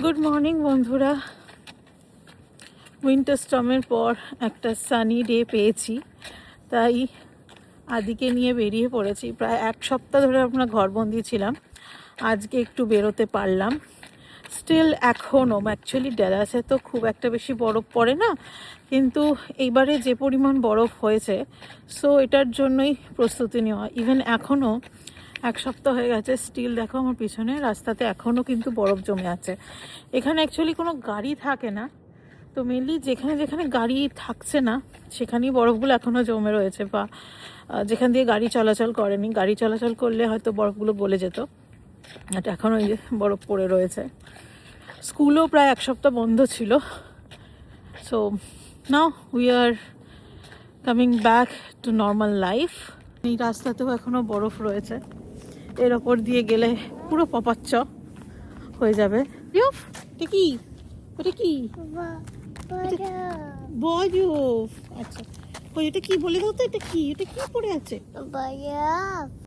Good morning বন্ধুরা। Winter স্টর্মের পর একটা সানি ডে পেয়েছি, তাই আদিকে নিয়ে বেরিয়ে পড়েছি। প্রায় এক সপ্তাহ ধরে আমরা ঘরবন্দি ছিলাম, আজকে একটু বেরোতে পারলাম। স্টিল এখনও অ্যাকচুয়ালি ড্যালাসে তো খুব একটা বেশি বরফ পড়ে না, কিন্তু এইবারে যে পরিমাণ বরফ হয়েছে, সো এটার জন্যই প্রস্তুতি নেওয়া। ইভেন এখনও এক সপ্তাহ হয়ে গেছে, স্টিল দেখো আমার পিছনে রাস্তাতে এখনও কিন্তু বরফ জমে আছে। এখানে অ্যাকচুয়ালি কোনো গাড়ি থাকে না, তো মেনলি যেখানে যেখানে গাড়ি থাকছে না সেখানেই বরফগুলো এখনও জমে রয়েছে, বা যেখান দিয়ে গাড়ি চলাচল করেনি। গাড়ি চলাচল করলে হয়তো বরফগুলো গলে যেত, এটা এখনও এই যে বরফ পড়ে রয়েছে। স্কুলও প্রায় এক সপ্তাহ বন্ধ ছিল। So now we are coming back to normal life. এই রাস্তাতেও এখনও বরফ রয়েছে, এর ওপর দিয়ে গেলে পুরো পপাচ্চ হয়ে যাবে। এটা কি? ওটা কি বরফ? আচ্ছা, ওই এটা কি বলে দাও তো, এটা কি? এটা কি পড়ে আছে?